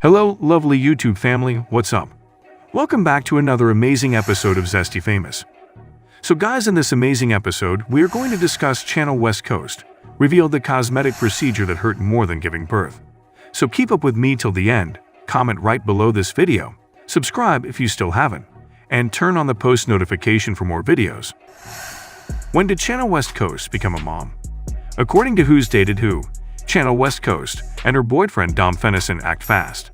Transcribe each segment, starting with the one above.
Hello, lovely YouTube family, what's up? Welcome back to another amazing episode of Zesty Famous. So guys, in this amazing episode, we are going to discuss Channel West Coast revealed the cosmetic procedure that hurt more than giving birth. So keep up with me till the end, comment right below this video, subscribe if you still haven't, and turn on the post notification for more videos. When did Channel West Coast become a mom? According to Who's Dated Who, Channel West Coast and her boyfriend Dom Fennison act fast.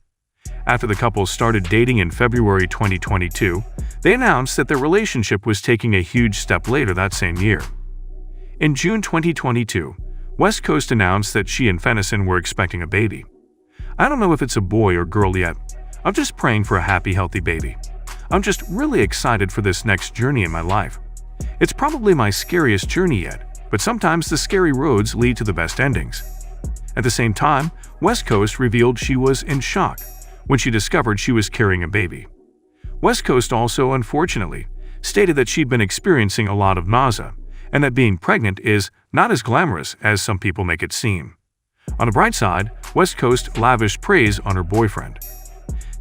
After the couple started dating in February 2022, they announced that their relationship was taking a huge step later that same year. In June 2022, West Coast announced that she and Fennison were expecting a baby. I don't know if it's a boy or girl yet. I'm just praying for a happy, healthy baby. I'm just really excited for this next journey in my life. It's probably my scariest journey yet, but sometimes the scary roads lead to the best endings. At the same time, West Coast revealed she was in shock when she discovered she was carrying a baby. West Coast also, unfortunately, stated that she'd been experiencing a lot of nausea and that being pregnant is not as glamorous as some people make it seem. On the bright side, West Coast lavished praise on her boyfriend.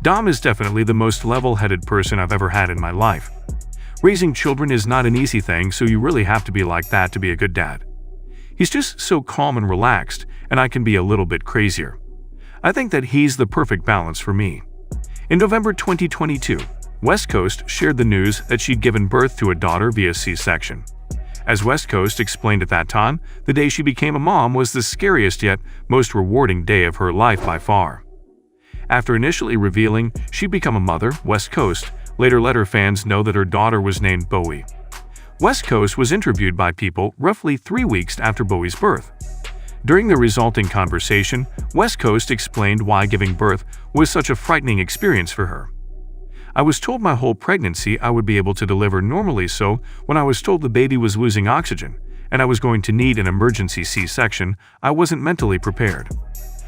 Dom is definitely the most level-headed person I've ever had in my life. Raising children is not an easy thing, so you really have to be like that to be a good dad. He's just so calm and relaxed, and I can be a little bit crazier. I think that he's the perfect balance for me. In November 2022, West Coast shared the news that she'd given birth to a daughter via C-section. As West Coast explained at that time, the day she became a mom was the scariest yet most rewarding day of her life by far. After initially revealing she'd become a mother, West Coast later let her fans know that her daughter was named Bowie. West Coast was interviewed by People roughly 3 weeks after Bowie's birth. During the resulting conversation, West Coast explained why giving birth was such a frightening experience for her. I was told my whole pregnancy I would be able to deliver normally, so when I was told the baby was losing oxygen and I was going to need an emergency C-section, I wasn't mentally prepared.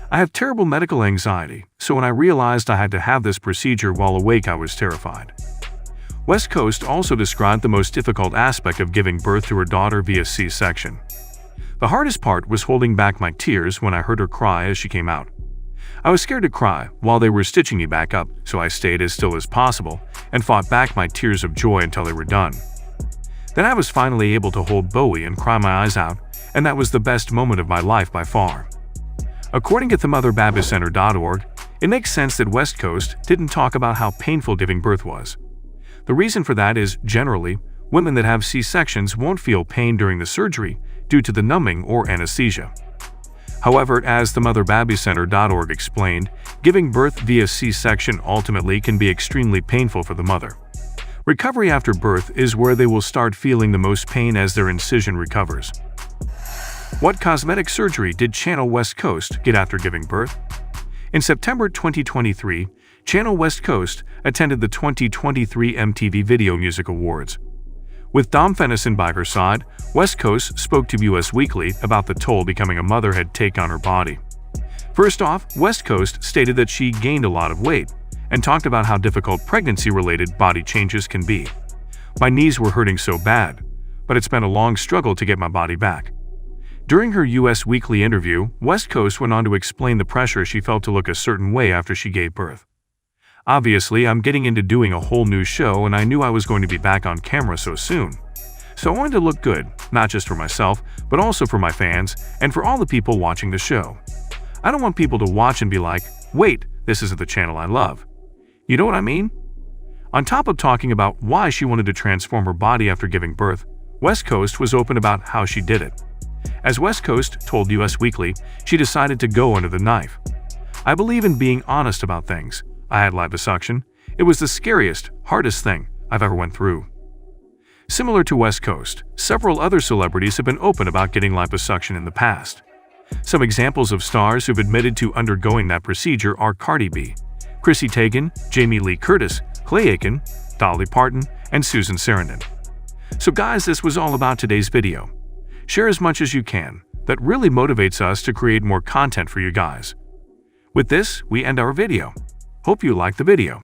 I have terrible medical anxiety, so when I realized I had to have this procedure while awake, I was terrified. West Coast also described the most difficult aspect of giving birth to her daughter via C-section. The hardest part was holding back my tears when I heard her cry as she came out. I was scared to cry while they were stitching me back up, so I stayed as still as possible and fought back my tears of joy until they were done. Then I was finally able to hold Bowie and cry my eyes out, and that was the best moment of my life by far. According to themotherbabyscenter.org, it makes sense that West Coast didn't talk about how painful giving birth was. The reason for that is, generally, women that have C-sections won't feel pain during the surgery due to the numbing or anesthesia. However, as themotherbabyscenter.org explained, giving birth via C-section ultimately can be extremely painful for the mother. Recovery after birth is where they will start feeling the most pain as their incision recovers. What cosmetic surgery did Channel West Coast get after giving birth? In September 2023, Channel West Coast attended the 2023 MTV Video Music Awards. With Dom Fennison by her side, West Coast spoke to US Weekly about the toll becoming a mother had taken on her body. First off, West Coast stated that she gained a lot of weight and talked about how difficult pregnancy-related body changes can be. My knees were hurting so bad, but it's been a long struggle to get my body back. During her US Weekly interview, West Coast went on to explain the pressure she felt to look a certain way after she gave birth. Obviously, I'm getting into doing a whole new show and I knew I was going to be back on camera so soon. So I wanted to look good, not just for myself, but also for my fans and for all the people watching the show. I don't want people to watch and be like, wait, this isn't the channel I love. You know what I mean? On top of talking about why she wanted to transform her body after giving birth, West Coast was open about how she did it. As West Coast told US Weekly, she decided to go under the knife. I believe in being honest about things. I had liposuction. It was the scariest, hardest thing I've ever went through. Similar to West Coast, several other celebrities have been open about getting liposuction in the past. Some examples of stars who've admitted to undergoing that procedure are Cardi B, Chrissy Teigen, Jamie Lee Curtis, Clay Aiken, Dolly Parton, and Susan Sarandon. So guys, this was all about today's video. Share as much as you can. That really motivates us to create more content for you guys. With this, we end our video. Hope you liked the video.